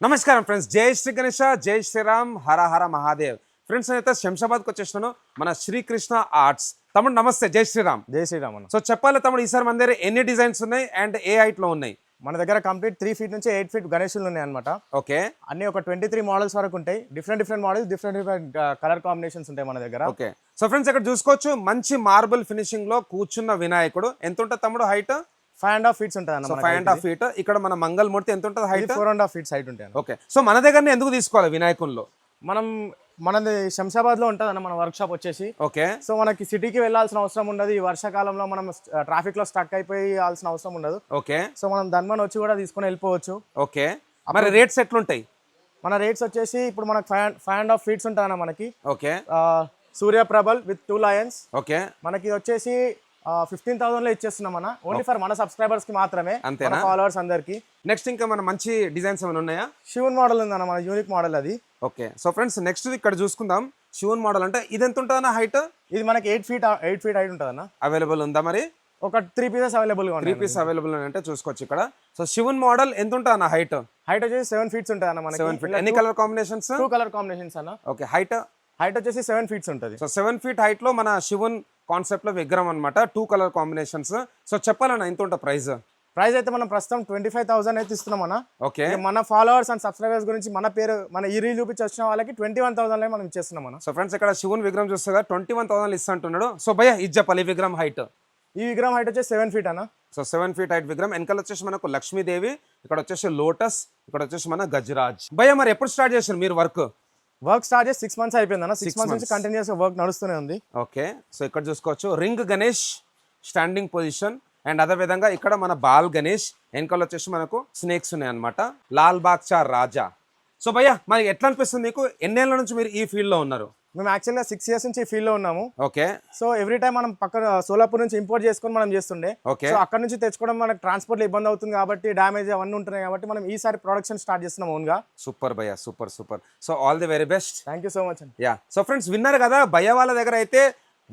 నమస్కారం ఫ్రెండ్స్, జై శ్రీ గణేష, జై శ్రీరామ్, హర హర మహాదేవ్. ఫ్రెండ్స్ నేనైతే శంషాబాద్కి వచ్చేసినాను. మన శ్రీకృష్ణ ఆర్ట్స్. తమ్ముడు నమస్తే, జై శ్రీరామ్. జై శ్రీరామ్ అన్న. సో చెప్పాలి తమ్ముడు, ఈసారి మన దగ్గర ఎన్ని డిజైన్స్ ఉన్నాయి అండ్ ఏ హైట్ లో ఉన్నాయి? మన దగ్గర కంప్లీట్ 3 feet నుంచి 8 feet గణేశులు ఉన్నాయి అనమాట. ఓకే, అన్ని ఒక 23 మోడల్స్ వరకు ఉంటాయి. Different models, different colour combinations ఉంటాయి మన దగ్గర. ఓకే, సో ఫ్రెండ్స్ ఇక్కడ చూసుకోవచ్చు, మంచి మార్బుల్ ఫినిషింగ్ లో కూర్చున్న వినాయకుడు. ఎంత ఉంటుంది తమ్ముడు హైట్? 5.5 feet ఉంటుంది అన్న. 5.5 feet. ఇక్కడ మన మంగళమూర్తి ఎంత ఉంటుంది హైట్? 4.5 feet హైట్ ఉంటాయి. ఓకే, సో మన దగ్గరనే ఎందుకు తీసుకోవాలి వినాయకుల్లో? మనది శంషాబాద్ లో ఉంటుంది అన్న మన వర్క్ షాప్ వచ్చేసి. ఓకే, సో మనకి సిటీకి వెళ్ళాల్సిన అవసరం ఉండదు. ఈ వర్షాకాలంలో మనం ట్రాఫిక్ లో స్టక్ అయిపోయాల్సిన అవసరం ఉండదు. ఓకే, సో మనం ధన్మన్ వచ్చి కూడా తీసుకొని వెళ్ళిపోవచ్చు. ఓకే, మరి రేట్స్ ఎట్లుంటాయి? మన రేట్స్ వచ్చేసి ఇప్పుడు మనకు 5.5 feet ఉంటుంది అన్న మనకి. ఓకే, సూర్యప్రభల్ విత్ 2 lions. ఓకే, మనకి వచ్చేసి 15,000 లో ఇచ్చేస్తున్నాం మన ఓన్లీ ఫర్ మన సబ్స్క్రైబర్స్ కి మాత్రమే, అంతేనా? ఫాలోవర్స్ అందరికి. నెక్స్ట్ ఇంకా మన మంచి డిజైన్స్ ఏమైనా ఉన్నాయా? శివన్ మోడల్ ఉందన్న మన యూనిక్ మోడల్ అది. ఓకే, సో ఫ్రెండ్స్ నెక్స్ట్ ఇక్కడ చూసుకుందాం. శివన్ మోడల్ అంటే ఇది ఎంత ఉంటుందన్న హైట్? ఇది మనకి 8 feet హైట్ ఉంటుంది అన్న. అవైలబుల్ ఉందా? మరి ఒక 3 pieces అవైలబుల్ గా ఉన్నాయి. 3 pieces అవైలబుల్ అంటే చూసుకోవచ్చు ఇక్కడ. సో శివన్ మోడల్ ఎంత ఉంటుంది అన్న హైట్? హైట్ వచ్చేసి 7 feet ఉంటుంది అన్న మనకి. 7 feet. ఎన్ని కలర్ కాంబినేషన్స్? 2 కలర్ కాంబినేషన్స్ అన్న. ఓకే, హైట్ వచ్చేసి 7 feet ఉంటుంది. సో 7 feet హైట్ లో మన శివన్ కాన్సెప్ట్ లో విగ్రహం అనమాట. 2 కలర్ కాంబినేషన్స్. సో చెప్పాలన్న ఎంత ఉంటుంది ప్రైస్? ప్రైస్ అయితే మనం ప్రస్తుతం 25,000 అయితే ఇస్తున్నాం అన్న. ఓకే, మన ఫాలోవర్స్ అండ్ సబ్స్క్రైబర్స్ గురించి మన పేరు మన ఈ రీల్ చూపించి వచ్చిన వాళ్ళకి 21,000 మనం ఇచ్చేస్తున్నాం అన్న. సో ఫ్రెండ్స్ ఇక్కడ శివన్ విగ్రహం చూస్తే 21,000 ఇస్తుంటున్నాడు. సో భయ్య ఇది చెప్పాలి, ఈ విగ్రహం హైట్? ఈ విగ్రహం హైట్ వచ్చేసి 7 feet అన్న. సో 7 feet హైట్ విగ్రహం. వెనకాల వచ్చేసి మనకు లక్ష్మీదేవి, ఇక్కడ వచ్చేసి లోటస్, ఇక్కడ వచ్చేసి మన గజరాజ్. భయ్య మరి ఎప్పుడు స్టార్ట్ చేశారు మీరు వర్క్ స్టార్ట్ చేసి 6 months అయిపోయింది అన్న. 6 months నుంచి కంటిన్యూస్ వర్క్ నడుస్తూనే ఉంది. ఓకే, సో ఇక్కడ చూసుకోవచ్చు ring Ganesh standing position. And అదే విధంగా ఇక్కడ మన బాల్ గణేష్, వెనకాల వచ్చేసి మనకు స్నేక్స్ ఉన్నాయి అనమాట. లాల్ బాగ్చా రాజా. సో భయ్య మరి ఎట్లా అనిపిస్తుంది మీకు? ఎన్నేళ్ల నుంచి మీరు ఈ ఫీల్డ్ లో ఉన్నారు? మేము యాక్చువల్గా 6 years నుంచి ఈ ఫీల్డ్ లో ఉన్నాము. ఓకే, సో ఎవ్రీ టైం మనం పక్కన సోలాపూర్ నుంచి ఇంపోర్ట్ చేసుకొని మనం చేస్తుండే. ఓకే, సో అక్కడ నుంచి తెచ్చుకోవడం మనకు ట్రాన్స్పోర్ట్ లో ఇబ్బంది అవుతుంది కాబట్టి, డ్యామేజ్ అవన్నీ ఉంటున్నాయి కాబట్టి మనం ఈసారి ప్రొడక్షన్ స్టార్ట్ చేస్తున్నాం ఓన్ గా. సూపర్ భయ్య, super super. So all the very best. Thank you so much అండి. యా, సో ఫ్రెండ్స్ విన్నారు కదా, భయ్య వాళ్ళ దగ్గర అయితే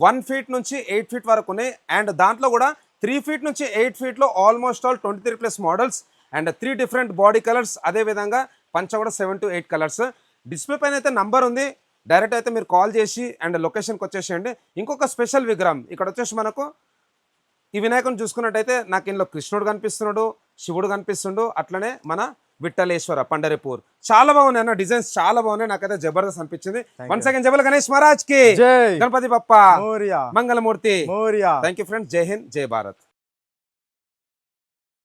1 feet నుంచి 8 feet వరకు ఉన్నాయి. అండ్ దాంట్లో కూడా 3 feet నుంచి 8 feet లో almost all 23+ models and 3 different body colours. అదే విధంగా పంచ కూడా 7 to 8 కలర్స్. డిస్ప్లే పైన అయితే నంబర్ ఉంది, డైరెక్ట్ అయితే మీరు కాల్ చేసి అండ్ లొకేషన్కి వచ్చేసేయండి. ఇంకొక స్పెషల్ విగ్రహం ఇక్కడ వచ్చేసి మనకు ఈ వినాయకుని చూసుకున్నట్టయితే నాకు ఇందులో కృష్ణుడు కనిపిస్తున్నాడు, శివుడు కనిపిస్తుండు, అట్లనే మన విఠలేశ్వర పండరిపూర్. చాలా బాగున్నాయి అన్న, డిజైన్స్ చాలా బాగున్నాయి. నాకైతే జబర్దస్త్ అనిపించింది. వన్స్ అగైన్ జబల్ గణేష్ మహారాజ్ కి జై, Ganapati Bappa Morya, Mangalmurti. Morya. Thank you friends, జై హింద్, జై భారత్.